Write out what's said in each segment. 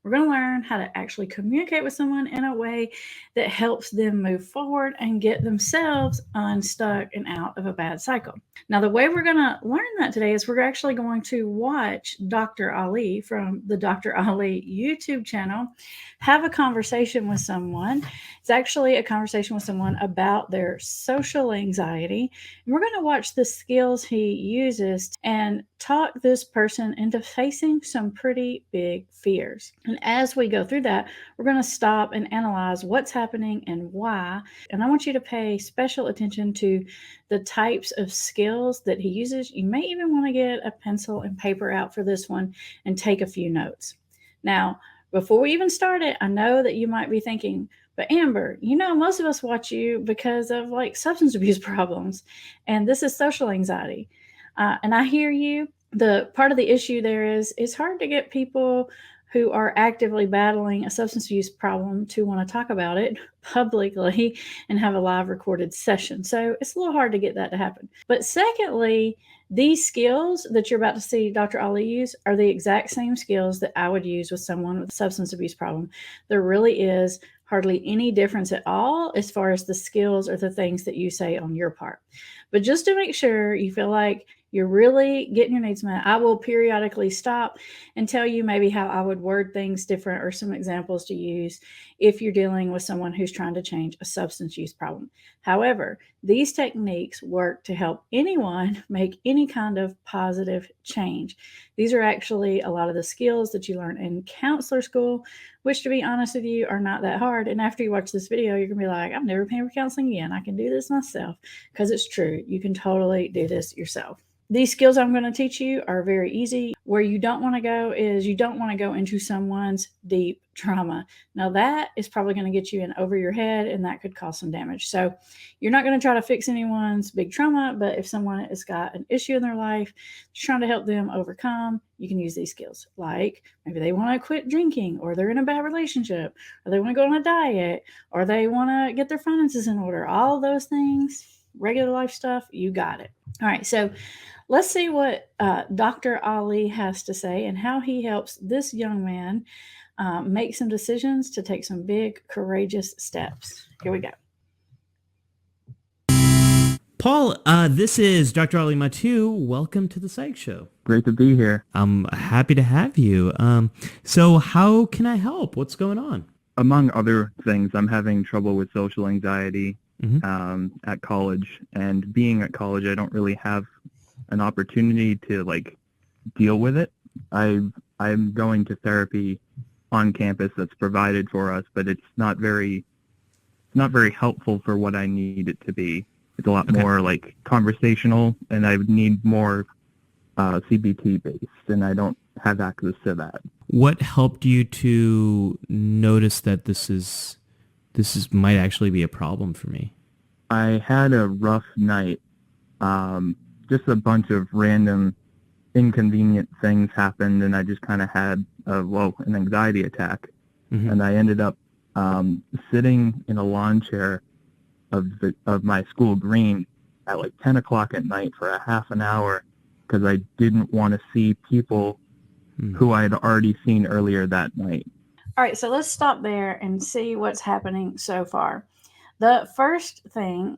We're going to learn how to actually communicate with someone in a way that helps them move forward and get themselves unstuck and out of a bad cycle. Now, the way we're going to learn that today is we're actually going to watch Dr. Ali from the Dr. Ali YouTube channel have a conversation with someone. It's actually a conversation with someone about their social anxiety. And we're going to watch the skills he uses and talk this person into facing some pretty big fears. And as we go through that, we're going to stop and analyze what's happening and why. And I want you to pay special attention to the types of skills that he uses. You may even want to get a pencil and paper out for this one and take a few notes. Now, before we even start it, I know that you might be thinking, but Amber, most of us watch you because of like substance abuse problems, and this is social anxiety. And I hear you. The part of the issue there is it's hard to get people who are actively battling a substance abuse problem to want to talk about it publicly and have a live recorded session. So it's a little hard to get that to happen. But secondly, these skills that you're about to see Dr. Ali use are the exact same skills that I would use with someone with a substance abuse problem. There really is hardly any difference at all as far as the skills or the things that you say on your part. But just to make sure you feel like you're really getting your needs met, I will periodically stop and tell you maybe how I would word things different or some examples to use if you're dealing with someone who's trying to change a substance use problem. However, these techniques work to help anyone make any kind of positive change. These are actually a lot of the skills that you learn in counselor school, which, to be honest with you, are not that hard. And after you watch this video, you're going to be like, I'm never paying for counseling again. I can do this myself, because it's true. You can totally do this yourself. These skills I'm going to teach you are very easy. Where you don't want to go is you don't want to go into someone's deep trauma. Now, that is probably going to get you in over your head, and that could cause some damage. So you're not going to try to fix anyone's big trauma, but if someone has got an issue in their life, trying to help them overcome, you can use these skills. Like maybe they want to quit drinking, or they're in a bad relationship, or they want to go on a diet, or they want to get their finances in order. All those things, regular life stuff, you got it. All right, so let's see what Dr. Ali has to say and how he helps this young man make some decisions to take some big, courageous steps. Here we go. Paul, this is Dr. Ali Matu. Welcome to the Psych Show. Great to be here. I'm happy to have you. So how can I help? What's going on? Among other things, I'm having trouble with social anxiety at college. And being at college, I don't really have an opportunity to deal with it. I'm going to therapy on campus that's provided for us, but it's not very helpful for what I need it to be. It's a lot more conversational, and I would need more CBT based, and I don't have access to that. What helped you to notice that this might actually be a problem for me? I had a rough night. Just a bunch of random inconvenient things happened, and I just kind of had an anxiety attack. And I ended up sitting in a lawn chair of my school green at 10 o'clock at night for a half an hour because I didn't want to see people who I had already seen earlier that night. All right, so let's stop there and see what's happening so far. The first thing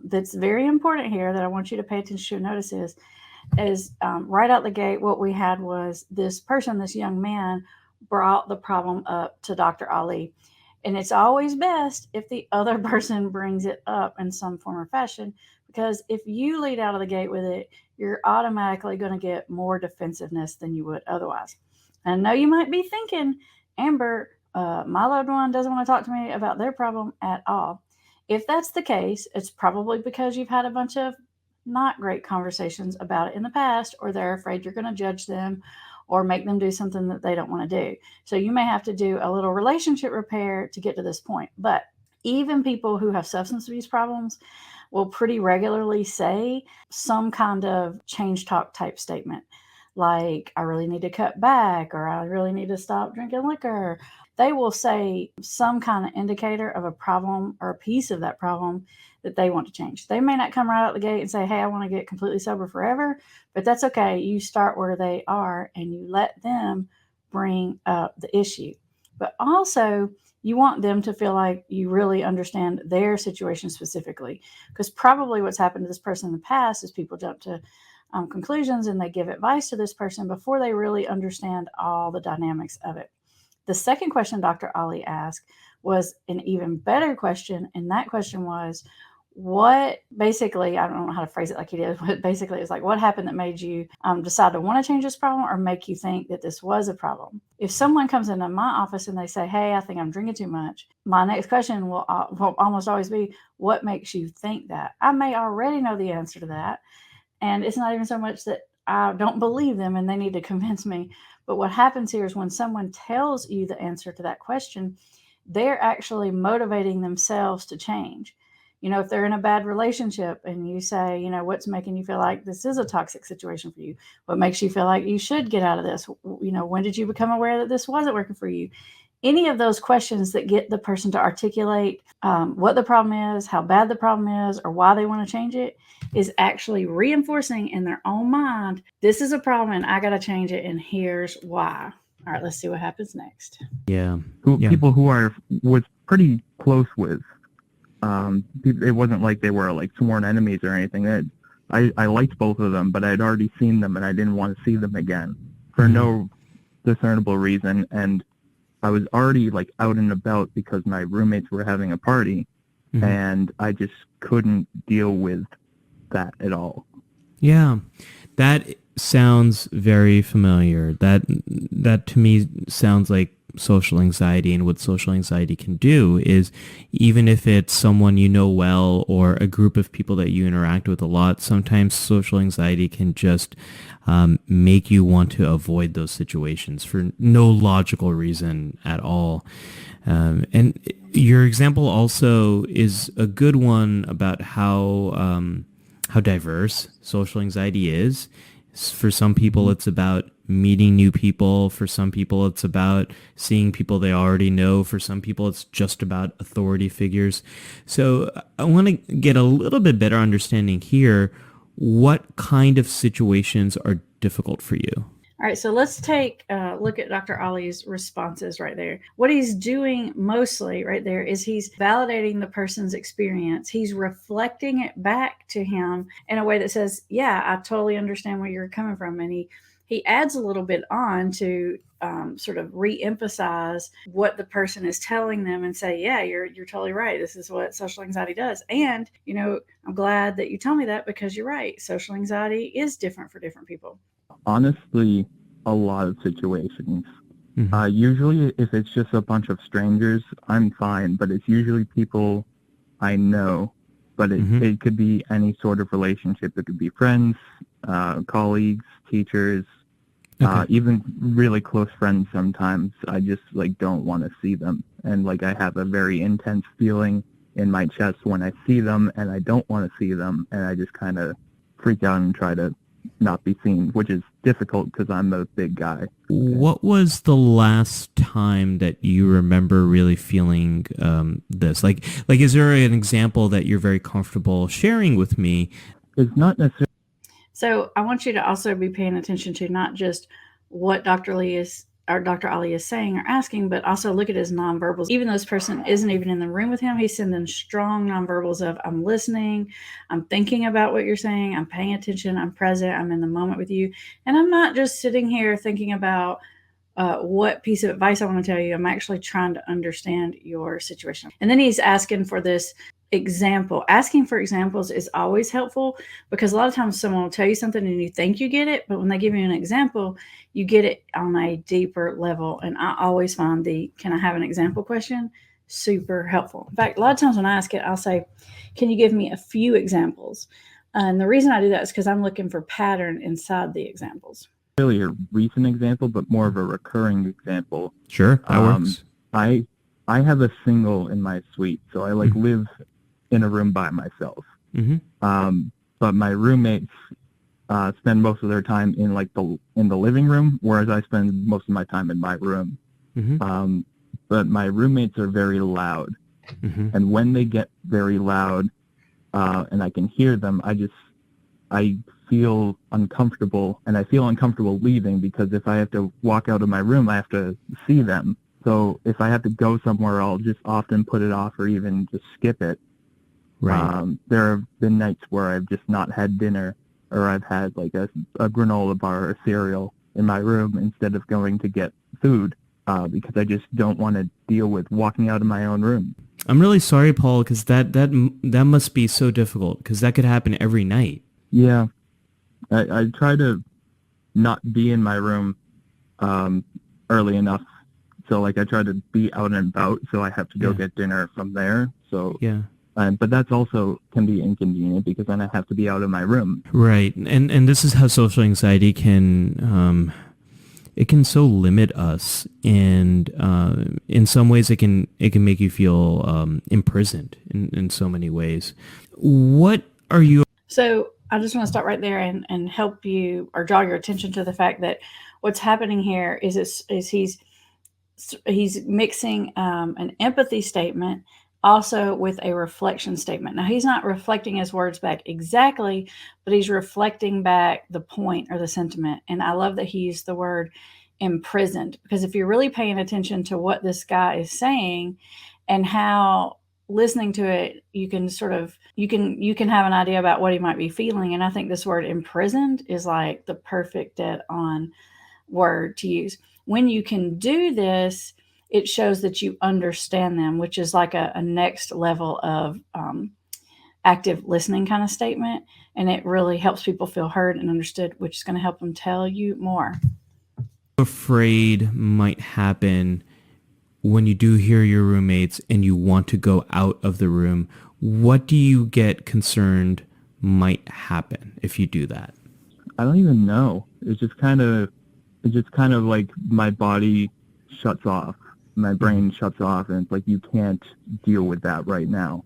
that's very important here that I want you to pay attention to and notice is right out the gate, what we had was this young man, brought the problem up to Dr. Ali. And it's always best if the other person brings it up in some form or fashion, because if you lead out of the gate with it, you're automatically going to get more defensiveness than you would otherwise. And I know you might be thinking, Amber, my loved one doesn't want to talk to me about their problem at all. If that's the case, it's probably because you've had a bunch of not great conversations about it in the past, or they're afraid you're going to judge them or make them do something that they don't want to do. So you may have to do a little relationship repair to get to this point. But even people who have substance abuse problems will pretty regularly say some kind of change talk type statement, like, I really need to cut back, or I really need to stop drinking liquor. They will say some kind of indicator of a problem or a piece of that problem that they want to change. They may not come right out the gate and say, hey, I want to get completely sober forever, but that's okay. You start where they are and you let them bring up the issue. But also, you want them to feel like you really understand their situation specifically, because probably what's happened to this person in the past is people jump to conclusions and they give advice to this person before they really understand all the dynamics of it. The second question Dr. Ali asked was an even better question, and that question was, what basically, I don't know how to phrase it like he did, but basically it's like, what happened that made you decide to want to change this problem or make you think that this was a problem? If someone comes into my office and they say, hey, I think I'm drinking too much, my next question will almost always be, what makes you think that? I may already know the answer to that. And it's not even so much that I don't believe them and they need to convince me. But what happens here is when someone tells you the answer to that question, they're actually motivating themselves to change. If they're in a bad relationship and you say, what's making you feel like this is a toxic situation for you? What makes you feel like you should get out of this? When did you become aware that this wasn't working for you? Any of those questions that get the person to articulate what the problem is, how bad the problem is, or why they want to change it is actually reinforcing in their own mind, this is a problem and I got to change it, and here's why. All right, let's see what happens next. Yeah. People who I was pretty close with, it wasn't like they were like sworn enemies or anything. I liked both of them, but I'd already seen them and I didn't want to see them again for no discernible reason. And I was already like out and about because my roommates were having a party, and I just couldn't deal with that at all. Yeah, that sounds very familiar. That to me sounds like social anxiety, and what social anxiety can do is, even if it's someone you know well or a group of people that you interact with a lot, sometimes social anxiety can just make you want to avoid those situations for no logical reason at all. And your example also is a good one about how diverse social anxiety is. For some people, it's about meeting new people. For some people, it's about seeing people they already know. For some people, it's just about authority figures. So I want to get a little bit better understanding here. What kind of situations are difficult for you? All right, so let's take a look at Dr. Ali's responses right there. What he's doing mostly right there is he's validating the person's experience. He's reflecting it back to him in a way that says, yeah, I totally understand where you're coming from. And he adds a little bit on to sort of re-emphasize what the person is telling them and say, yeah, you're totally right. This is what social anxiety does. And, I'm glad that you tell me that, because you're right. Social anxiety is different for different people. Honestly, a lot of situations. Usually, if it's just a bunch of strangers, I'm fine, but it's usually people I know. But it could be any sort of relationship. It could be friends, colleagues, teachers, even really close friends sometimes. I just don't want to see them. And I have a very intense feeling in my chest when I see them, and I don't want to see them, and I just kind of freak out and try to not be seen, which is difficult because I'm a big guy. What was the last time that you remember really feeling this? Like, is there an example that you're very comfortable sharing with me? It's not necessarily. So I want you to also be paying attention to not just what Dr. Ali is saying or asking, but also look at his nonverbals. Even though this person isn't even in the room with him, he's sending strong nonverbals of, I'm listening, I'm thinking about what you're saying, I'm paying attention, I'm present, I'm in the moment with you. And I'm not just sitting here thinking about what piece of advice I want to tell you. I'm actually trying to understand your situation. And then he's asking for this example. Asking for examples is always helpful, because a lot of times someone will tell you something and you think you get it, but when they give you an example, you get it on a deeper level. And I always find can I have an example question super helpful. In fact, a lot of times when I ask it, I'll say, can you give me a few examples? And the reason I do that is because I'm looking for pattern inside the examples. Really a recent example, but more of a recurring example. Sure, that works. I have a single in my suite, so I live in a room by myself. But my roommates spend most of their time in the living room, whereas I spend most of my time in my room. But my roommates are very loud, and when they get very loud, and I can hear them, I feel uncomfortable, and I feel uncomfortable leaving because if I have to walk out of my room, I have to see them. So if I have to go somewhere, I'll just often put it off or even just skip it. Right. There have been nights where I've just not had dinner, or I've had like a granola bar or cereal in my room instead of going to get food, because I just don't want to deal with walking out of my own room. I'm really sorry, Paul, because that must be so difficult, because that could happen every night. Yeah, I try to not be in my room early enough. So like I try to be out and about, so I have to go get dinner from there. So yeah. But that's also can be inconvenient because then I have to be out of my room. Right, and this is how social anxiety can it can so limit us, and in some ways it can make you feel imprisoned in so many ways. What are you? So I just want to stop right there and help you or draw your attention to the fact that what's happening here is he's mixing an empathy statement also with a reflection statement. Now, he's not reflecting his words back exactly, but he's reflecting back the point or the sentiment. And I love that he used the word imprisoned, because if you're really paying attention to what this guy is saying and how listening to it, you can have an idea about what he might be feeling. And I think this word imprisoned is like the perfect dead on word to use. When you can do this, it shows that you understand them, which is like a next level of active listening kind of statement. And it really helps people feel heard and understood, which is going to help them tell you more. Afraid might happen when you do hear your roommates and you want to go out of the room? What do you get concerned might happen if you do that? I don't even know. It's just kind of like my body shuts off. My brain shuts off, and it's like you can't deal with that right now.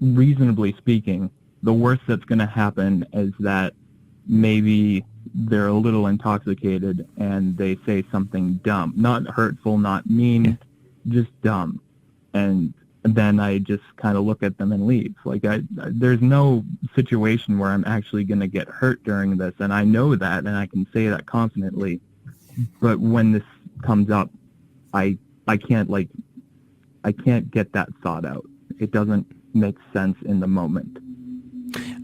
Reasonably speaking, the worst that's going to happen is that maybe they're a little intoxicated and they say something dumb. Not hurtful, not mean, just dumb. And then I just kind of look at them and leave. Like there's no situation where I'm actually going to get hurt during this, and I know that, and I can say that confidently. But when this comes up, I can't get that thought out. It doesn't make sense in the moment.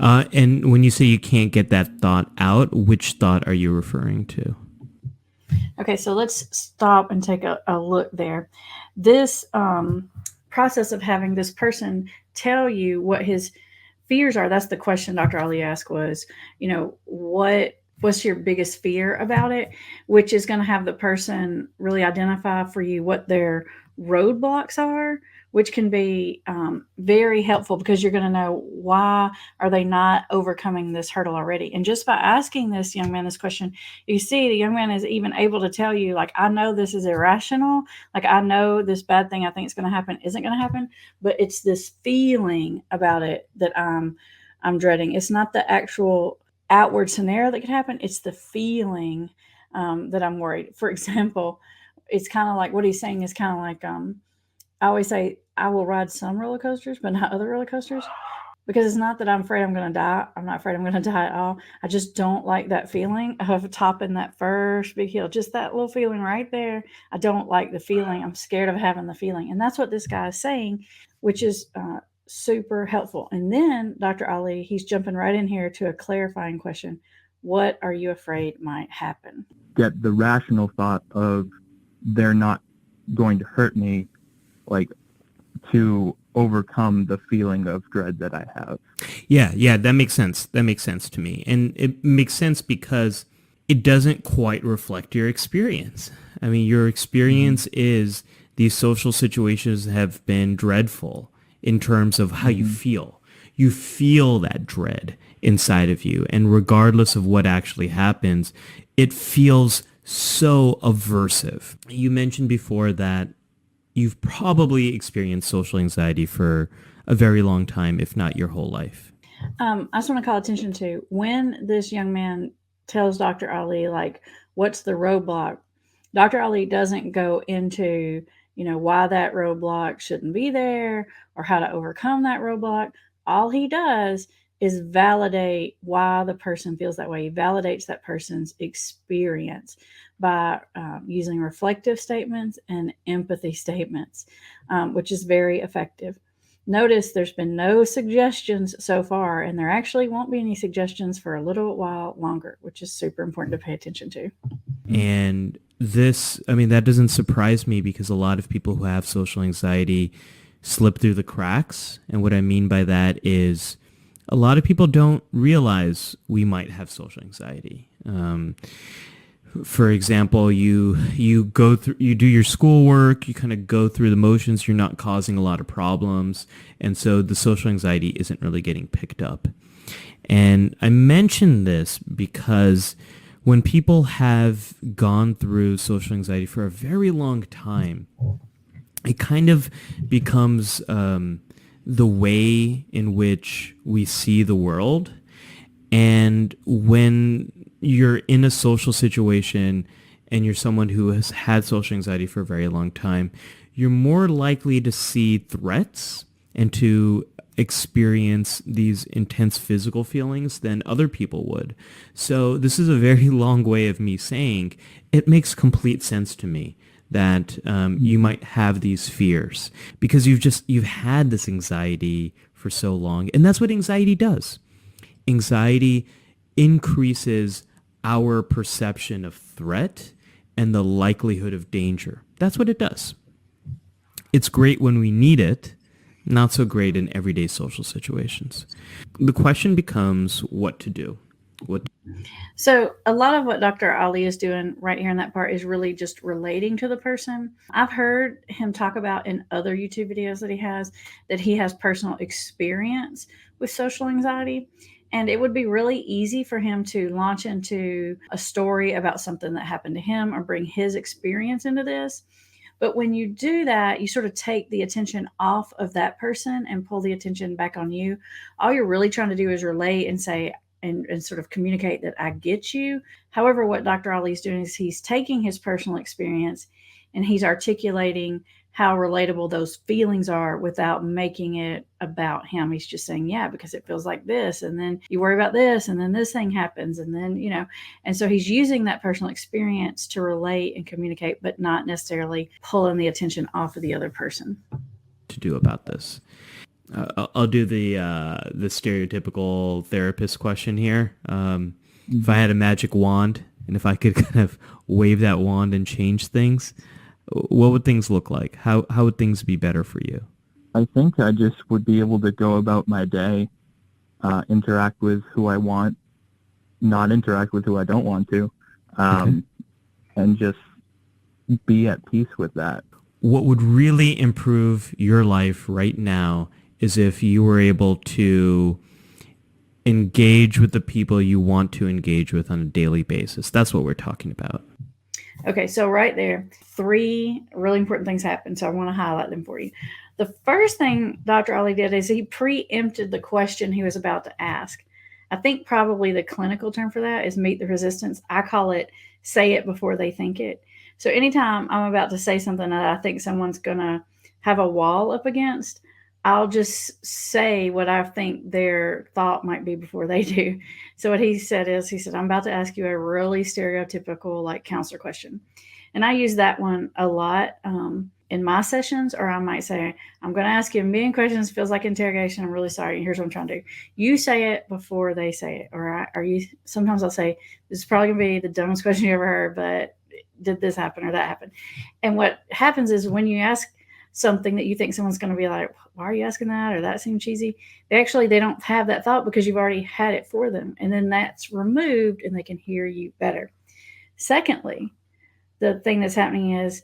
And when you say you can't get that thought out, which thought are you referring to? Okay, so let's stop and take a look there. This process of having this person tell you what his fears are, that's the question Dr. Ali asked was, what's your biggest fear about it, which is going to have the person really identify for you what their roadblocks are, which can be very helpful because you're going to know why are they not overcoming this hurdle already. And just by asking this young man this question, you see the young man is even able to tell you, like, I know this is irrational. Like, I know this bad thing I think is going to happen isn't going to happen, but it's this feeling about it that I'm dreading. It's not the actual outward scenario that could happen. It's the feeling that I'm worried. For example, it's kind of like what he's saying is kind of like, I always say I will ride some roller coasters, but not other roller coasters, because it's not that I'm afraid I'm going to die. I'm not afraid I'm going to die at all. I just don't like that feeling of topping that first big hill. Just that little feeling right there. I don't like the feeling. I'm scared of having the feeling. And that's what this guy is saying, which is super helpful. And then Dr. Ali, he's jumping right in here to a clarifying question. What are you afraid might happen? Get the rational thought of they're not going to hurt me, like to overcome the feeling of dread that I have. Yeah, that makes sense. That makes sense to me. And it makes sense because it doesn't quite reflect your experience. I mean, your experience is these social situations have been dreadful in terms of how you feel. You feel that dread inside of you. And regardless of what actually happens, it feels so aversive. You mentioned before that you've probably experienced social anxiety for a very long time, if not your whole life. I just want to call attention to when this young man tells Dr. Ali, like, what's the roadblock? Dr. Ali doesn't go into, why that roadblock shouldn't be there or how to overcome that roadblock. All he does is validate why the person feels that way. He validates that person's experience by using reflective statements and empathy statements, which is very effective. Notice there's been no suggestions so far, and there actually won't be any suggestions for a little while longer, which is super important to pay attention to. And this, I mean, that doesn't surprise me because a lot of people who have social anxiety slip through the cracks. And what I mean by that is a lot of people don't realize we might have social anxiety. For example, you go through, you do your schoolwork, you kind of go through the motions, you're not causing a lot of problems, and so the social anxiety isn't really getting picked up. And I mention this because when people have gone through social anxiety for a very long time, it kind of becomes the way in which we see the world. And when you're in a social situation and you're someone who has had social anxiety for a very long time, you're more likely to see threats and to experience these intense physical feelings than other people would. So this is a very long way of me saying it makes complete sense to me that you might have these fears because you've had this anxiety for so long. And that's what anxiety does. Anxiety increases our perception of threat and the likelihood of danger. That's what it does. It's great when we need it, not so great in everyday social situations. The question becomes what to do. So a lot of what Dr. Ali is doing right here in that part is really just relating to the person. I've heard him talk about in other YouTube videos that he has personal experience with social anxiety. And it would be really easy for him to launch into a story about something that happened to him or bring his experience into this. But when you do that, you sort of take the attention off of that person and pull the attention back on you. All you're really trying to do is relate and say, and sort of communicate that I get you. However, what Dr. Ali is doing is he's taking his personal experience and he's articulating how relatable those feelings are without making it about him. He's just saying, yeah, because it feels like this. And then you worry about this. And then this thing happens. And then, and so he's using that personal experience to relate and communicate, but not necessarily pulling the attention off of the other person. To do about this. I'll do the stereotypical therapist question here. If I had a magic wand and if I could kind of wave that wand and change things, what would things look like? How would things be better for you? I think I just would be able to go about my day, interact with who I want, not interact with who I don't want to, and just be at peace with that. What would really improve your life right now is if you were able to engage with the people you want to engage with on a daily basis. That's what we're talking about. Okay, so right there, 3 really important things happened. So I want to highlight them for you. The first thing Dr. Ali did is he preempted the question he was about to ask. I think probably the clinical term for that is meet the resistance. I call it say it before they think it. So anytime I'm about to say something that I think someone's going to have a wall up against, I'll just say what I think their thought might be before they do. So what he said, I'm about to ask you a really stereotypical like counselor question. And I use that one a lot in my sessions, or I might say, I'm going to ask you a million questions. Feels like interrogation. I'm really sorry. Here's what I'm trying to do. You say it before they say it. Or sometimes I'll say, this is probably going to be the dumbest question you ever heard, but did this happen or that happen? And what happens is when you ask something that you think someone's going to be like, why are you asking that? Or that seemed cheesy. They don't have that thought because you've already had it for them. And then that's removed and they can hear you better. Secondly, the thing that's happening is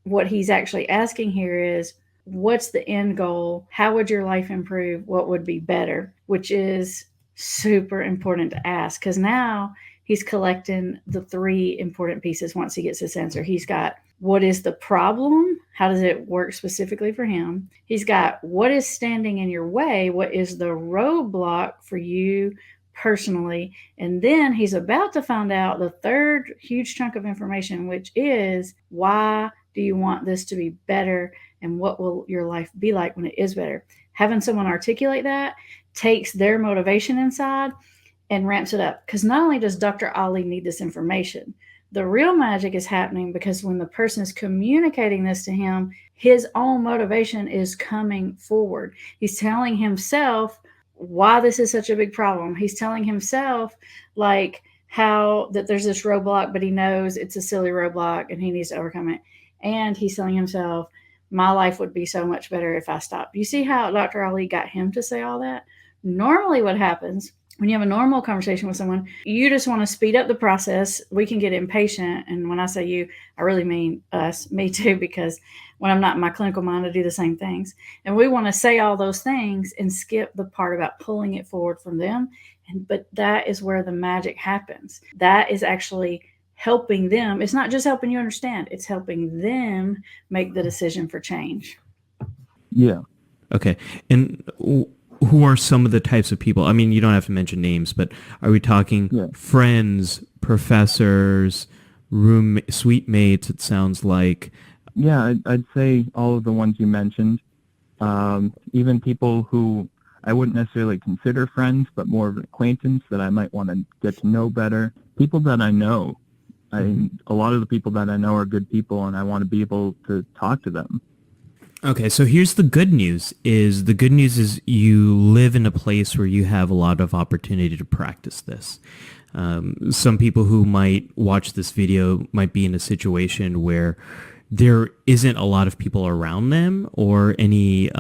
what he's actually asking here is, what's the end goal? How would your life improve? What would be better? Which is super important to ask because now he's collecting the 3 important pieces once he gets this answer. He's got what is the problem? How does it work specifically for him? He's got what is standing in your way? What is the roadblock for you personally? And then he's about to find out the 3rd huge chunk of information, which is why do you want this to be better? And what will your life be like when it is better? Having someone articulate that takes their motivation inside and ramps it up. Because not only does Dr. Ali need this information, the real magic is happening because when the person is communicating this to him, his own motivation is coming forward. He's telling himself why this is such a big problem. He's telling himself, like, how that there's this roadblock, but he knows it's a silly roadblock and he needs to overcome it. And he's telling himself, my life would be so much better if I stopped. You see how Dr. Ali got him to say all that? Normally, what happens when you have a normal conversation with someone, you just want to speed up the process. We can get impatient. And when I say you, I really mean us, me too, because when I'm not in my clinical mind, I do the same things. And we want to say all those things and skip the part about pulling it forward from them. But that is where the magic happens. That is actually helping them. It's not just helping you understand, it's helping them make the decision for change. Yeah. Okay. And who are some of the types of people? I mean, you don't have to mention names, but are we talking friends, professors, suite mates, it sounds like? Yeah, I'd say all of the ones you mentioned. Even people who I wouldn't necessarily consider friends, but more of an acquaintance that I might want to get to know better. People that I know. A lot of the people that I know are good people, and I want to be able to talk to them. Okay, so here's the good news. The good news is you live in a place where you have a lot of opportunity to practice this. Some people who might watch this video might be in a situation where there isn't a lot of people around them or any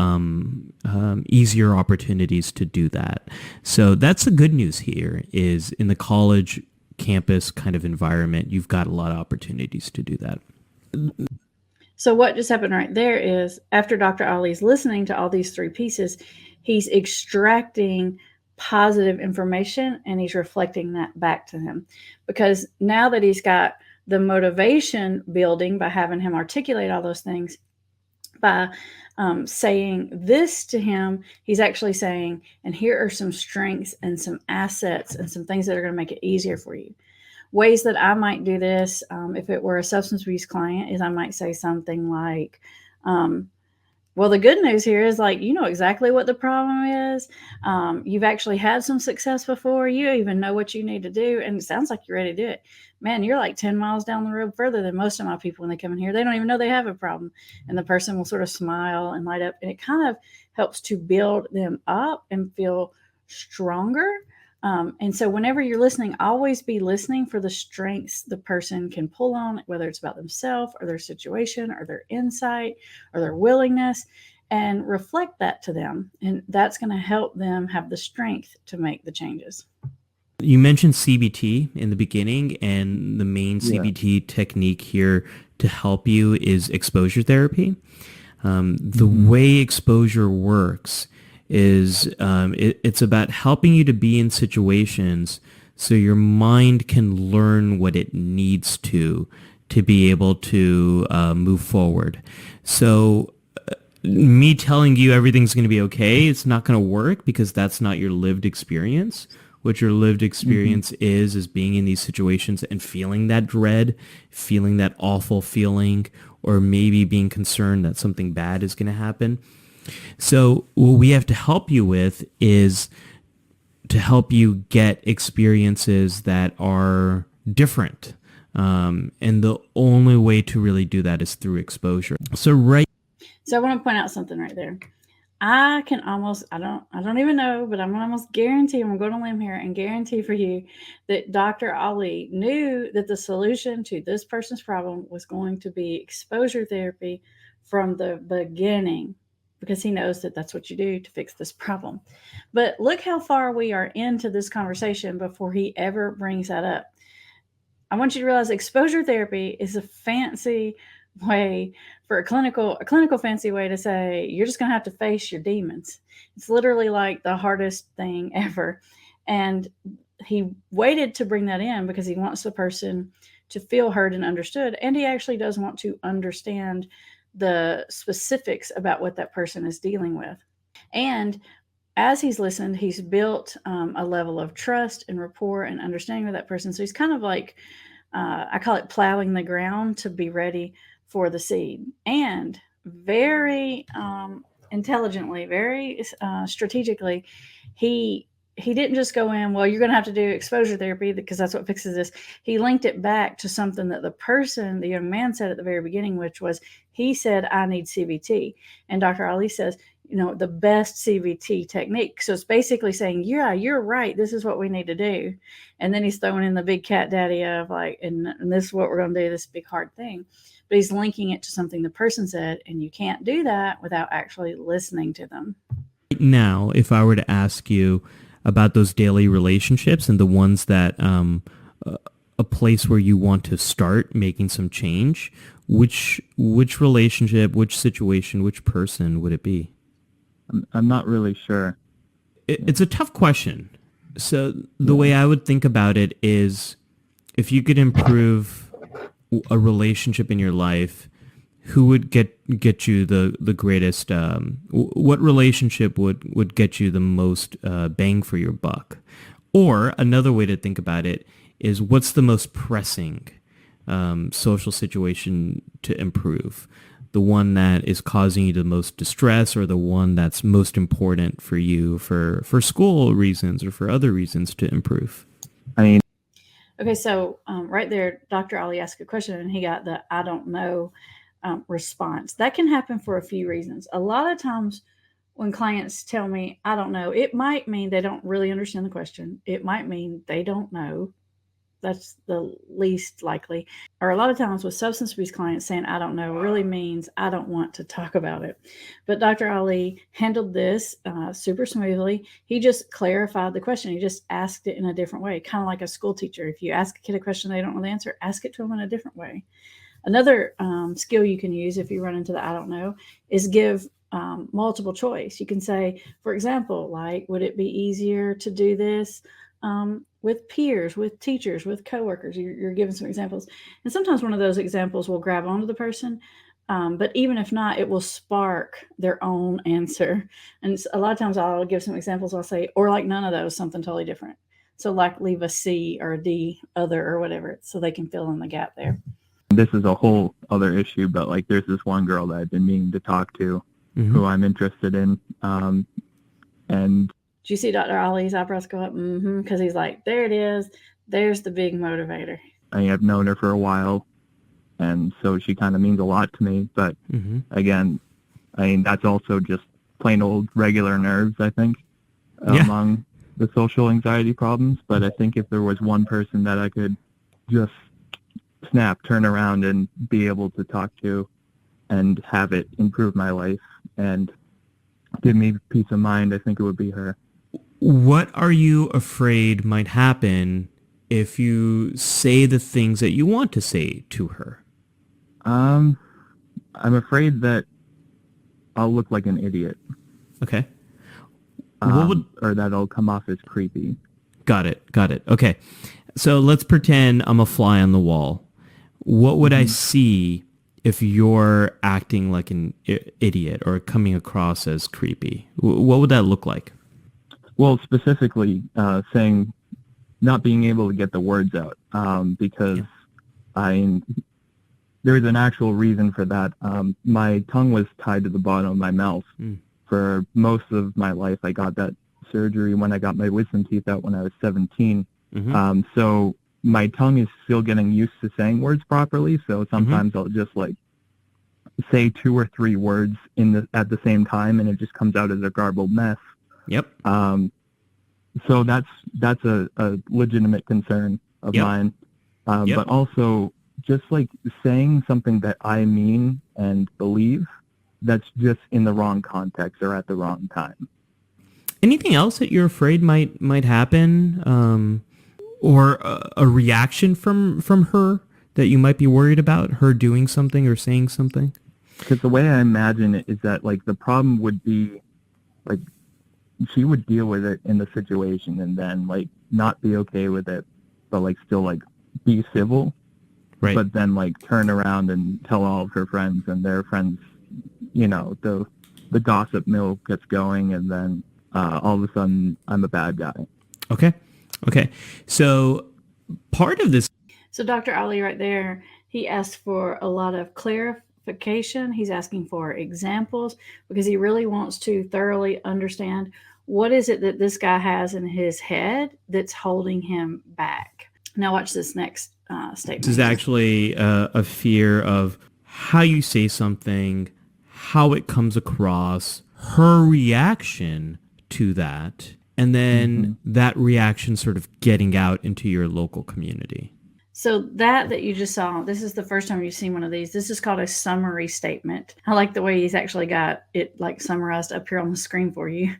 easier opportunities to do that. So that's the good news here, is in the college campus kind of environment, you've got a lot of opportunities to do that. So what just happened right there is, after Dr. Ali's listening to all these three pieces, he's extracting positive information and he's reflecting that back to him. Because now that he's got the motivation building by having him articulate all those things, by saying this to him, he's actually saying, and here are some strengths and some assets and some things that are going to make it easier for you. Ways that I might do this, if it were a substance abuse client, is I might say something like, well, the good news here is, like, you know exactly what the problem is. You've actually had some success before. You even know what you need to do. And it sounds like you're ready to do it. Man, you're like 10 miles down the road further than most of my people when they come in here. They don't even know they have a problem. And the person will sort of smile and light up. And it kind of helps to build them up and feel stronger. And so whenever you're listening, always be listening for the strengths the person can pull on, whether it's about themselves or their situation or their insight or their willingness, and reflect that to them. And that's going to help them have the strength to make the changes. You mentioned CBT in the beginning, and the main CBT technique here to help you is exposure therapy. The way exposure works is it's about helping you to be in situations so your mind can learn what it needs to be able to move forward. So me telling you everything's going to be okay, it's not going to work, because that's not your lived experience. What your lived experience is being in these situations and feeling that dread, feeling that awful feeling, or maybe being concerned that something bad is going to happen. So what we have to help you with is to help you get experiences that are different. And the only way to really do that is through exposure. So I want to point out something right there. I can almost, I don't even know, but I'm going to almost guarantee, I'm going to go on a limb here and guarantee for you that Dr. Ali knew that the solution to this person's problem was going to be exposure therapy from the beginning, because he knows that that's what you do to fix this problem. But look how far we are into this conversation before he ever brings that up. I want you to realize exposure therapy is a fancy way for a clinical fancy way to say you're just going to have to face your demons. It's literally like the hardest thing ever. And he waited to bring that in because he wants the person to feel heard and understood. And he actually does want to understand the specifics about what that person is dealing with. And as he's listened, he's built a level of trust and rapport and understanding with that person. So he's kind of like, I call it plowing the ground to be ready for the seed. And very intelligently, very strategically, he didn't just go in, well, you're going to have to do exposure therapy because that's what fixes this. He linked it back to something that the young man said at the very beginning, which was, he said, I need CBT. And Dr. Ali says, the best CBT technique. So it's basically saying, yeah, you're right. This is what we need to do. And then he's throwing in the big cat daddy of like, and this is what we're going to do, this big hard thing. But he's linking it to something the person said, and you can't do that without actually listening to them. Now, if I were to ask you about those daily relationships and the ones that a place where you want to start making some change, which relationship, which situation, which person would it be? I'm not really sure. It's a tough question. So the way I would think about it is, if you could improve a relationship in your life, who would get you the greatest? What relationship would get you the most bang for your buck? Or another way to think about it is, what's the most pressing social situation to improve? The one that is causing you the most distress, or the one that's most important for you for school reasons or for other reasons to improve? I mean, okay, so right there, Dr. Ali asked a question and he got the I don't know response. That can happen for a few reasons. A lot of times when clients tell me, I don't know, it might mean they don't really understand the question. It might mean they don't know. That's the least likely. Or a lot of times with substance abuse clients, saying I don't know really means I don't want to talk about it. But Dr. Ali handled this super smoothly. He just clarified the question. He just asked it in a different way, kind of like a school teacher. If you ask a kid a question they don't know the answer, ask it to them in a different way. Another skill you can use if you run into the I don't know is give multiple choice. You can say, for example, like, would it be easier to do this with peers, with teachers, with coworkers? You're giving some examples. And sometimes one of those examples will grab onto the person. But even if not, it will spark their own answer. And a lot of times I'll give some examples. I'll say, or like none of those, something totally different. So like leave a C or a D, other or whatever, so they can fill in the gap there. This is a whole other issue, but like there's this one girl that I've been meaning to talk to, who I'm interested in. And do you see Dr. Ali's eyebrows go up? Because he's like, there it is. There's the big motivator. I've known her for a while, and so she kind of means a lot to me. But again, that's also just plain old regular nerves, I think, among the social anxiety problems. But I think if there was one person that I could just turn around and be able to talk to and have it improve my life and give me peace of mind, I think it would be her. What are you afraid might happen if you say the things that you want to say to her? I'm afraid that I'll look like an idiot. Okay. Or that I'll come off as creepy. Got it. Okay. So let's pretend I'm a fly on the wall. What would I see if you're acting like an idiot or coming across as creepy? What would that look like? Well, specifically saying not being able to get the words out because there's an actual reason for that. My tongue was tied to the bottom of my mouth for most of my life. I got that surgery when I got my wisdom teeth out when I was 17. So my tongue is still getting used to saying words properly. So sometimes I'll just like say 2 or 3 words at the same time, and it just comes out as a garbled mess. Yep. So that's a legitimate concern of mine. But also just like saying something that I mean and believe that's just in the wrong context or at the wrong time. Anything else that you're afraid might happen, or a reaction from her that you might be worried about, her doing something or saying something? Because the way I imagine it is that like the problem would be like she would deal with it in the situation and then like not be okay with it, but like still like be civil, right? But then like turn around and tell all of her friends, and their friends, the gossip mill gets going, and then all of a sudden I'm a bad guy. Okay. So part of this. So Dr. Ali right there, he asked for a lot of specification. He's asking for examples because he really wants to thoroughly understand what is it that this guy has in his head that's holding him back. Now watch this next statement. This is actually a fear of how you say something, how it comes across, her reaction to that, and then that reaction sort of getting out into your local community. So that you just saw, this is the first time you've seen one of these. This is called a summary statement. I like the way he's actually got it like summarized up here on the screen for you,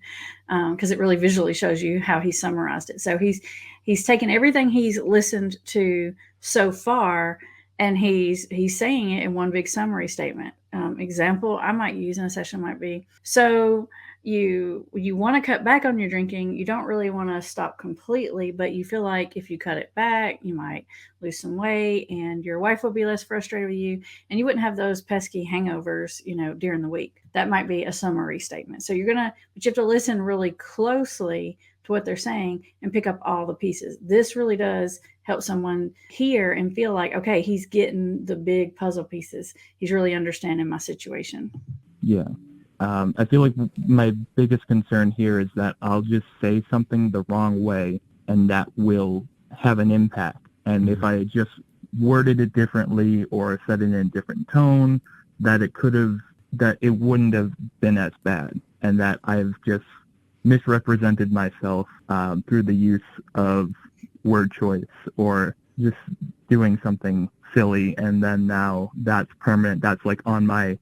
because it really visually shows you how he summarized it. So he's taken everything he's listened to so far, and he's saying it in one big summary statement. Example I might use in a session might be, so you want to cut back on your drinking. You don't really want to stop completely, but you feel like if you cut it back, you might lose some weight and your wife will be less frustrated with you and you wouldn't have those pesky hangovers, during the week. That might be a summary statement. So but you have to listen really closely to what they're saying and pick up all the pieces. This really does help someone hear and feel like, okay, he's getting the big puzzle pieces. He's really understanding my situation. Yeah. I feel like my biggest concern here is that I'll just say something the wrong way and that will have an impact. And if I just worded it differently or said it in a different tone, that it wouldn't have been as bad, and that I've just misrepresented myself through the use of word choice or just doing something silly, and then now that's permanent. That's like on my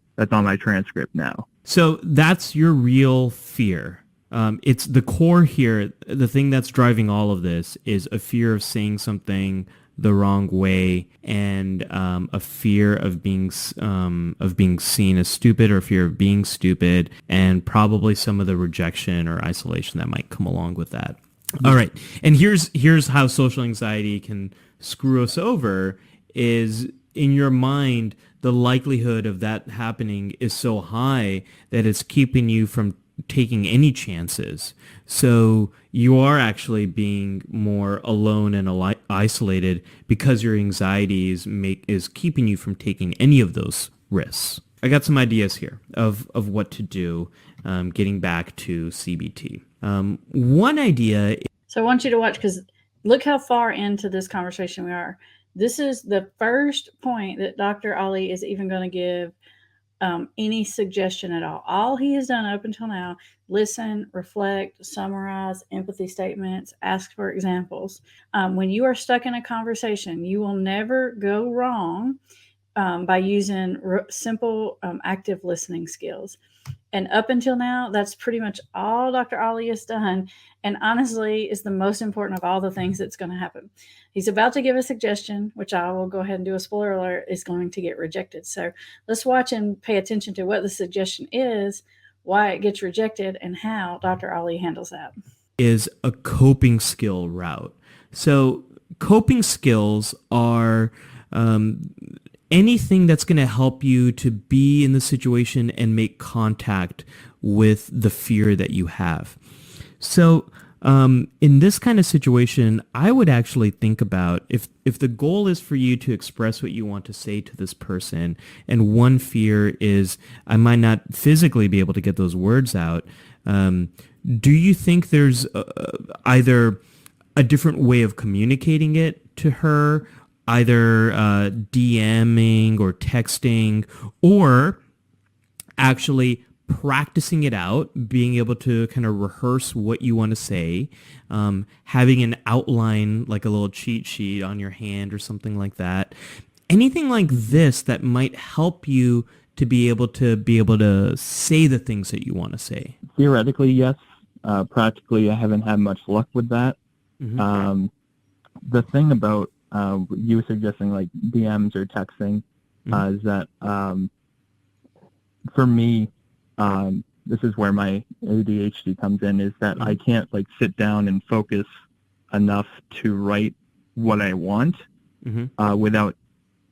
transcript now. So that's your real fear. It's the core here. The thing that's driving all of this is a fear of saying something the wrong way, and a fear of being seen as stupid, or fear of being stupid, and probably some of the rejection or isolation that might come along with that. All right, and here's how social anxiety can screw us over. Is in your mind, the likelihood of that happening is so high that it's keeping you from taking any chances. So you are actually being more alone and isolated because your anxiety is keeping you from taking any of those risks. I got some ideas here of what to do, getting back to CBT. One idea. So I want you to watch, because look how far into this conversation we are. This is the first point that Dr. Ali is even going to give any suggestion at all. All he has done up until now: listen, reflect, summarize, empathy statements, ask for examples. When you are stuck in a conversation, you will never go wrong by using simple active listening skills. And up until now, that's pretty much all Dr. Ali has done. And honestly, is the most important of all the things that's going to happen. He's about to give a suggestion, which I will go ahead and do a spoiler alert, is going to get rejected. So let's watch and pay attention to what the suggestion is, why it gets rejected, and how Dr. Ali handles that. Is a coping skill route. So coping skills are anything that's going to help you to be in the situation and make contact with the fear that you have. So in this kind of situation, I would actually think about if the goal is for you to express what you want to say to this person, and one fear is I might not physically be able to get those words out, do you think there's either a different way of communicating it to her, either DMing or texting, or actually practicing it out, being able to kind of rehearse what you want to say, having an outline, like a little cheat sheet on your hand or something like that. Anything like this that might help you to be able to say the things that you want to say. Theoretically, yes. Practically, I haven't had much luck with that. Mm-hmm. The thing about you suggesting like DMs or texting is that for me, this is where my ADHD comes in, is that I can't like sit down and focus enough to write what I want without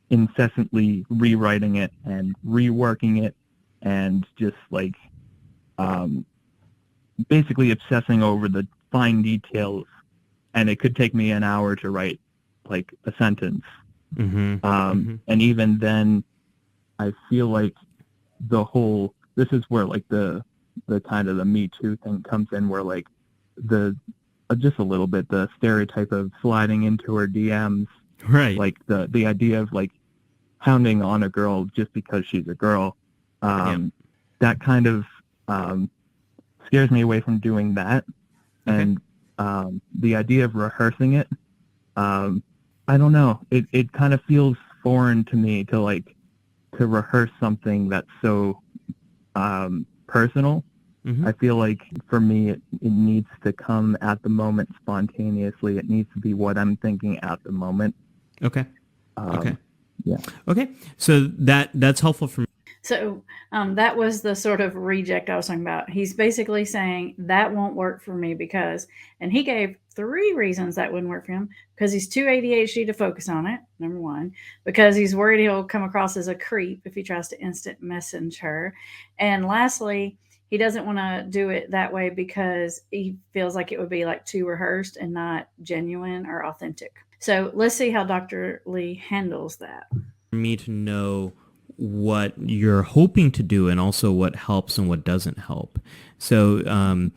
incessantly rewriting it and reworking it and just like basically obsessing over the fine details. And it could take me an hour to write like a sentence. And even then, I feel like this is where like the kind of the Me Too thing comes in, where like just a little bit the stereotype of sliding into her DMs, Right. like the idea of like hounding on a girl just because she's a girl. That kind of scares me away from doing that. Okay. And the idea of rehearsing it, I don't know. It kind of feels foreign to me to rehearse something that's so personal. Mm-hmm. I feel like for me, it needs to come at the moment spontaneously. It needs to be what I'm thinking at the moment. Okay. Okay. Yeah. Okay. So that's helpful for me. So that was the sort of reject I was talking about. He's basically saying that won't work for me because, and he gave 3 reasons that wouldn't work for him: because he's too ADHD to focus on it, number 1; because he's worried he'll come across as a creep if he tries to instant message her, and lastly, he doesn't want to do it that way because he feels like it would be like too rehearsed and not genuine or authentic. So let's see how Dr. Lee handles that. For me to know what you're hoping to do and also what helps and what doesn't help. So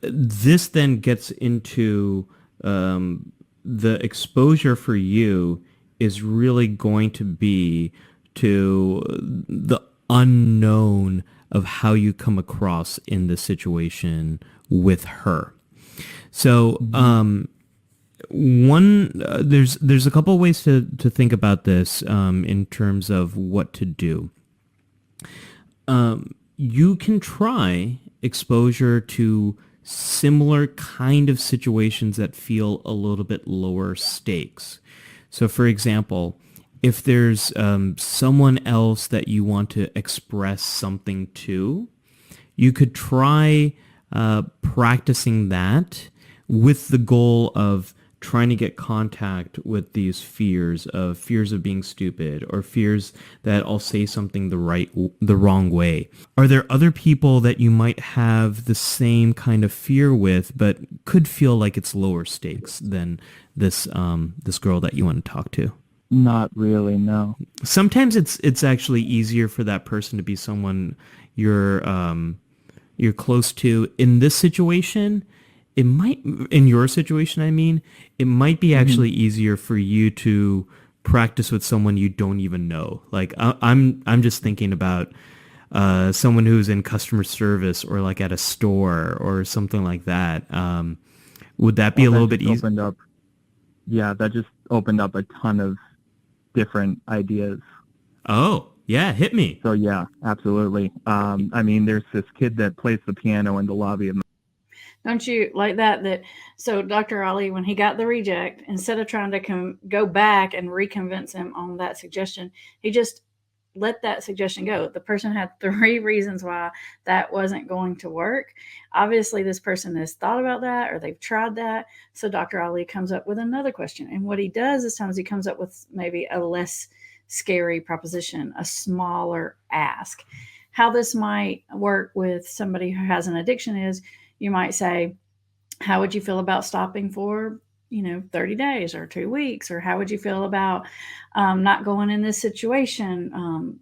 this then gets into the exposure for you is really going to be to the unknown of how you come across in this situation with her. So there's a couple of ways to think about this in terms of what to do. You can try exposure to similar kind of situations that feel a little bit lower stakes. So for example, if there's someone else that you want to express something to, you could try practicing that with the goal of trying to get contact with these fears of being stupid or fears that I'll say something the wrong way. Are there other people that you might have the same kind of fear with, but could feel like it's lower stakes than this girl that you want to talk to? Not really, no. Sometimes it's actually easier for that person to be someone you're close to. In this situation, in your situation, I mean, it might be actually easier for you to practice with someone you don't even know. Like I'm just thinking about someone who's in customer service or like at a store or something like that. Would that be a little bit easier? That just opened up a ton of different ideas. Oh, yeah, hit me. So yeah, absolutely. I mean, there's this kid that plays the piano in the lobby of. Don't you like that? So Dr. Ali, when he got the reject, instead of trying to go back and reconvince him on that suggestion, he just let that suggestion go. The person had 3 reasons why that wasn't going to work. Obviously, this person has thought about that or they've tried that. So Dr. Ali comes up with another question. And what he does this time is he comes up with maybe a less scary proposition, a smaller ask. How this might work with somebody who has an addiction is, you might say, how would you feel about stopping for, 30 days or 2 weeks? Or how would you feel about not going in this situation,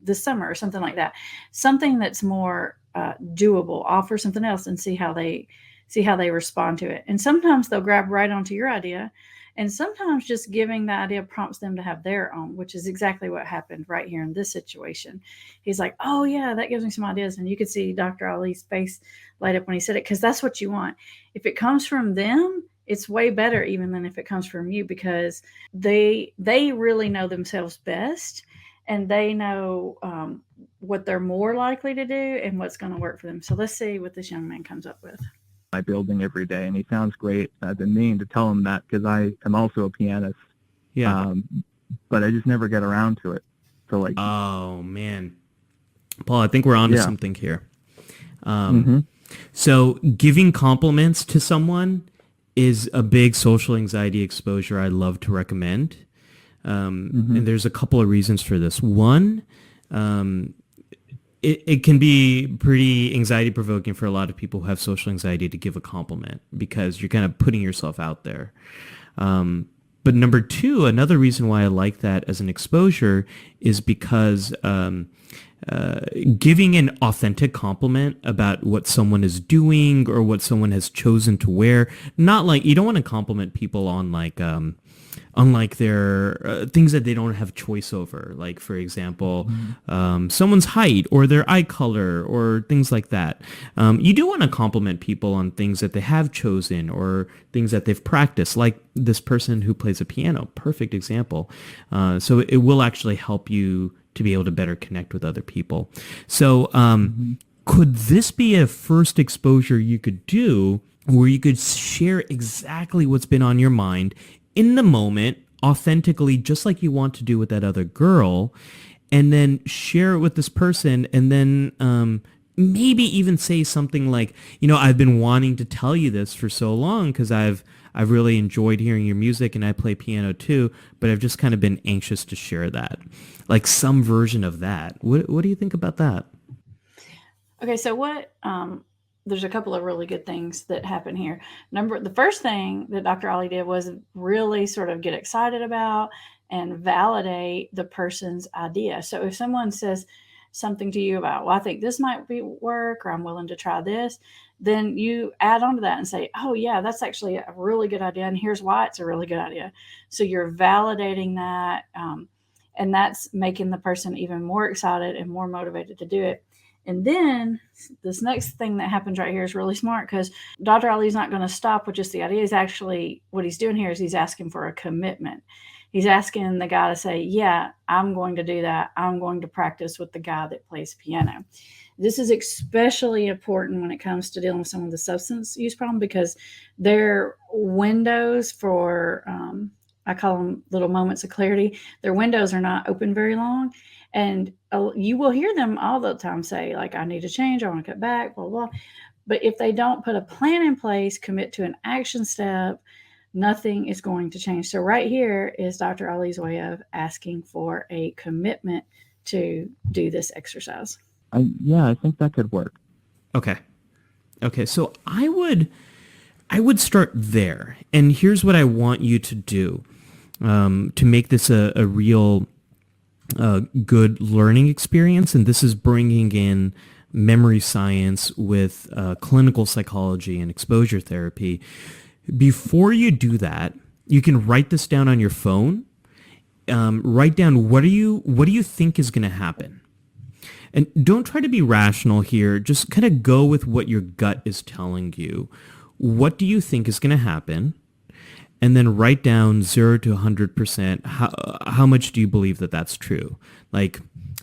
this summer or something like that? Something that's more doable. Offer something else and see how they respond to it. And sometimes they'll grab right onto your idea. And sometimes just giving the idea prompts them to have their own, which is exactly what happened right here in this situation. He's like, oh, yeah, that gives me some ideas. And you could see Dr. Ali's face light up when he said it, because that's what you want. If it comes from them, it's way better even than if it comes from you, because they really know themselves best, and they know what they're more likely to do and what's going to work for them. So let's see what this young man comes up with. My building every day, and he sounds great. I've been meaning to tell him that because I am also a pianist. Yeah. But I just never get around to it. So oh man, Paul, I think we're onto something here. So giving compliments to someone is a big social anxiety exposure I love to recommend. And there's a couple of reasons for this. One, it can be pretty anxiety provoking for a lot of people who have social anxiety to give a compliment because you're kind of putting yourself out there. But number two, another reason why I like that as an exposure is because giving an authentic compliment about what someone is doing or what someone has chosen to wear, not like, you don't want to compliment people on like, unlike their things that they don't have choice over, like for example, someone's height or their eye color or things like that. You do want to compliment people on things that they have chosen or things that they've practiced, like this person who plays a piano, perfect example. So it will actually help you to be able to better connect with other people. So could this be a first exposure you could do where you could share exactly what's been on your mind in the moment, authentically, just like you want to do with that other girl, and then share it with this person, and then maybe even say something like, I've been wanting to tell you this for so long because I've really enjoyed hearing your music and I play piano too, but I've just kind of been anxious to share that. Like some version of that. What do you think about that? Okay, so there's a couple of really good things that happen here. The first thing that Dr. Ollie did was really sort of get excited about and validate the person's idea. So if someone says something to you about, well, I think this might work, or I'm willing to try this, then you add on to that and say, oh yeah, that's actually a really good idea, and here's why it's a really good idea. So you're validating that, and that's making the person even more excited and more motivated to do it. And then this next thing that happens right here is really smart, because Dr. Ali's not going to stop with just the idea. He's actually, what he's doing here is he's asking for a commitment. He's asking the guy to say, yeah, I'm going to do that. I'm going to practice with the guy that plays piano. This is especially important when it comes to dealing with some of the substance use problem, because their windows for, I call them little moments of clarity, their windows are not open very long. And you will hear them all the time say, like, I need to change, I want to cut back, blah, blah. But if they don't put a plan in place, commit to an action step, nothing is going to change. So right here is Dr. Ali's way of asking for a commitment to do this exercise. I think that could work. Okay. So I would start there. And here's what I want you to do to make this a real good learning experience. And this is bringing in memory science with clinical psychology and exposure therapy. Before you do that, you can write this down on your phone. Write down what do you think is going to happen. And don't try to be rational here. Just kind of go with what your gut is telling you. What do you think is going to happen? And then write down 0 to 100%. How much do you believe that that's true? Like,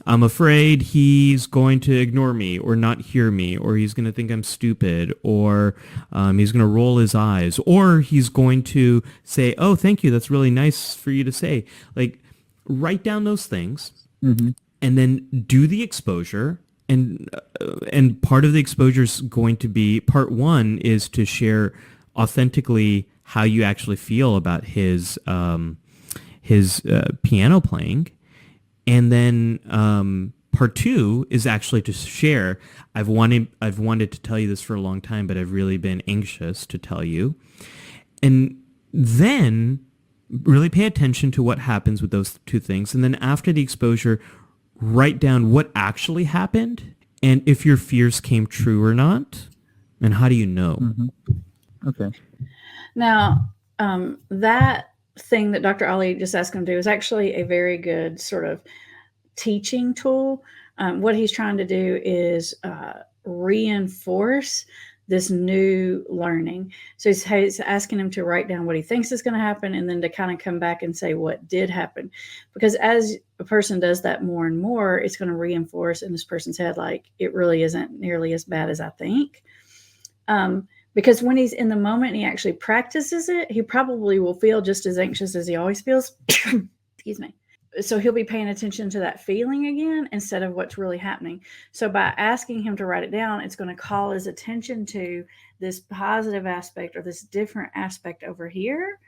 I'm afraid he's going to ignore me or not hear me, or he's going to think I'm stupid, or he's going to roll his eyes, or he's going to say, oh, thank you, that's really nice for you to say. Like, write down those things. Mm-hmm. And then do the exposure, and part of the exposure is going to be, part one is to share authentically how you actually feel about his piano playing, and then part two is actually to share, I've wanted to tell you this for a long time, but I've really been anxious to tell you, and then really pay attention to what happens with those two things, and then after the exposure, write down what actually happened and if your fears came true or not, and how do you know? Mm-hmm. Okay. Now, that thing that Dr. Ali just asked him to do is actually a very good sort of teaching tool. What he's trying to do is reinforce this new learning. So he's asking him to write down what he thinks is going to happen, and then to kind of come back and say what did happen. Because as a person does that more and more, it's going to reinforce in this person's head, like, it really isn't nearly as bad as I think. Because when he's in the moment and he actually practices it, he probably will feel just as anxious as he always feels. Excuse me. So he'll be paying attention to that feeling again instead of what's really happening. So by asking him to write it down, it's going to call his attention to this positive aspect or this different aspect over here,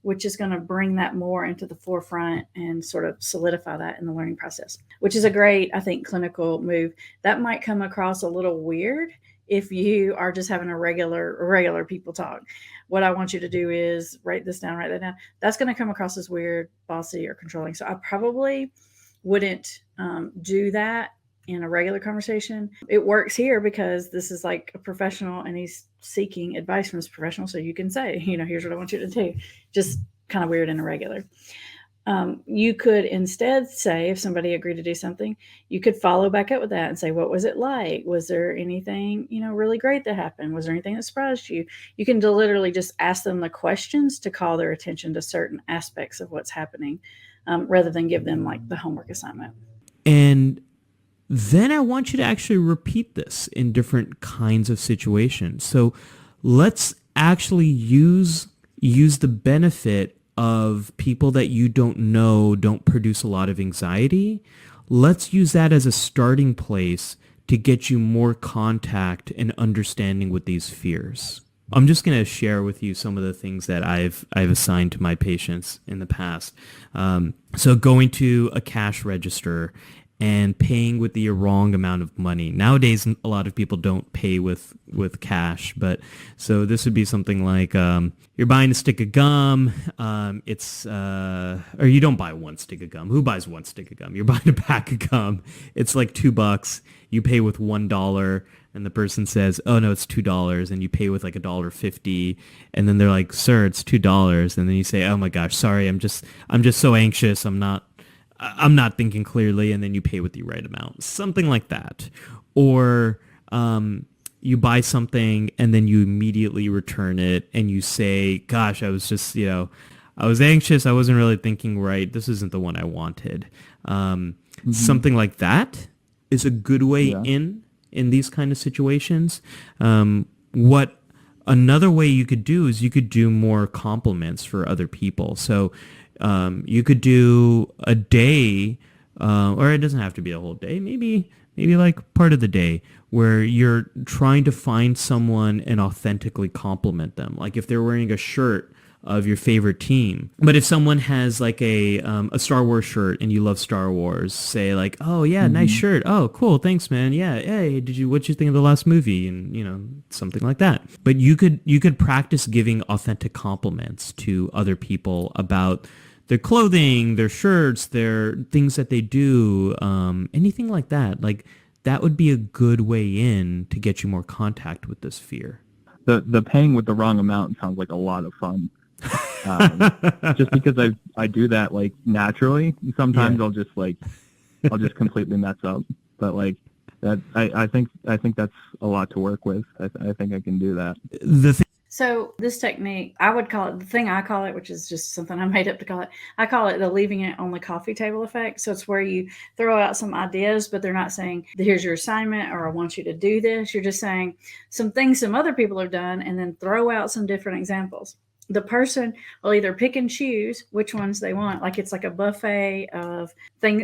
which is going to bring that more into the forefront and sort of solidify that in the learning process, which is a great, I think, clinical move. That might come across a little weird if you are just having a regular people talk. What I want you to do is write this down, write that down. That's going to come across as weird, bossy, or controlling. So I probably wouldn't do that in a regular conversation. It works here because this is like a professional and he's seeking advice from this professional. So you can say, here's what I want you to do. Just kind of weird in a regular. You could instead say, if somebody agreed to do something, you could follow back up with that and say, what was it like? Was there anything, really great that happened? Was there anything that surprised you? You can literally just ask them the questions to call their attention to certain aspects of what's happening, rather than give them like the homework assignment. And then I want you to actually repeat this in different kinds of situations. So let's actually use the benefit of people that you don't know don't produce a lot of anxiety. Let's use that as a starting place to get you more contact and understanding with these fears. I'm just going to share with you some of the things that I've assigned to my patients in the past. So going to a cash register and paying with the wrong amount of money. Nowadays, a lot of people don't pay with cash, but so this would be something like you're buying a stick of gum. Or you don't buy one stick of gum. Who buys one stick of gum? You're buying a pack of gum. It's like $2. You pay with $1, and the person says, "Oh no, it's $2," and you pay with like $1.50, and then they're like, "Sir, it's $2," and then you say, "Oh my gosh, sorry, I'm just so anxious. I'm not thinking clearly," and then you pay with the right amount. Something like that. Or you buy something and then you immediately return it and you say, "Gosh, I was just, I was anxious. I wasn't really thinking right. This isn't the one I wanted." Something like that is a good way in these kind of situations. What another way you could do is you could do more compliments for other people. So you could do a day, or it doesn't have to be a whole day, maybe like part of the day, where you're trying to find someone and authentically compliment them. Like if they're wearing a shirt of your favorite team, but if someone has like a Star Wars shirt and you love Star Wars, say like, "Oh yeah, nice shirt. Oh cool, thanks man. Yeah, hey, what'd you think of the last movie?" And something like that. But you could practice giving authentic compliments to other people about their clothing, their shirts, their things that they do, anything like that. Like that would be a good way in to get you more contact with this fear. The paying with the wrong amount sounds like a lot of fun. Just because I do that like naturally. Sometimes I'll just completely mess up. But like that, I think that's a lot to work with. I think I can do that. So this technique, I would call it, the thing I call it, which is just something I made up to call it, I call it the leaving it on the coffee table effect. So it's where you throw out some ideas, but they're not saying, "Here's your assignment," or "I want you to do this." You're just saying some things some other people have done and then throw out some different examples. The person will either pick and choose which ones they want. Like it's like a buffet of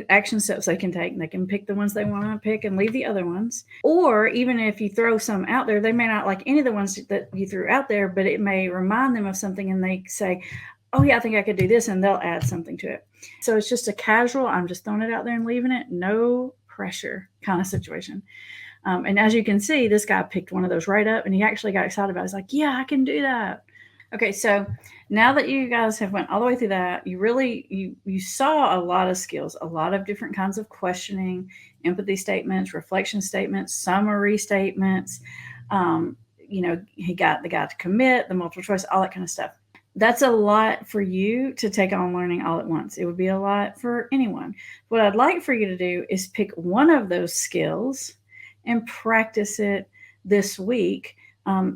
action steps they can take. And they can pick the ones they want to pick and leave the other ones. Or even if you throw some out there, they may not like any of the ones that you threw out there, but it may remind them of something and they say, "Oh yeah, I think I could do this," and they'll add something to it. So it's just a casual, I'm just throwing it out there and leaving it, no pressure kind of situation. And as you can see, this guy picked one of those right up and he actually got excited about it. He's like, "Yeah, I can do that." Okay, so now that you guys have went all the way through that, you saw a lot of skills, a lot of different kinds of questioning, empathy statements, reflection statements, summary statements. He got the guy to commit, the multiple choice, all that kind of stuff. That's a lot for you to take on learning all at once. It would be a lot for anyone. What I'd like for you to do is pick one of those skills and practice it this week.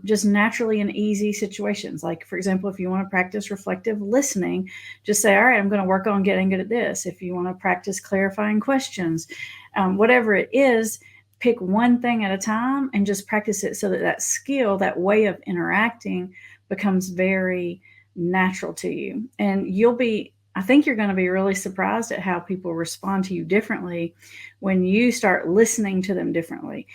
Just naturally in easy situations. Like, for example, if you want to practice reflective listening, just say, "All right, I'm going to work on getting good at this." If you want to practice clarifying questions, whatever it is, pick one thing at a time and just practice it so that skill, that way of interacting becomes very natural to you. And I think you're going to be really surprised at how people respond to you differently when you start listening to them differently.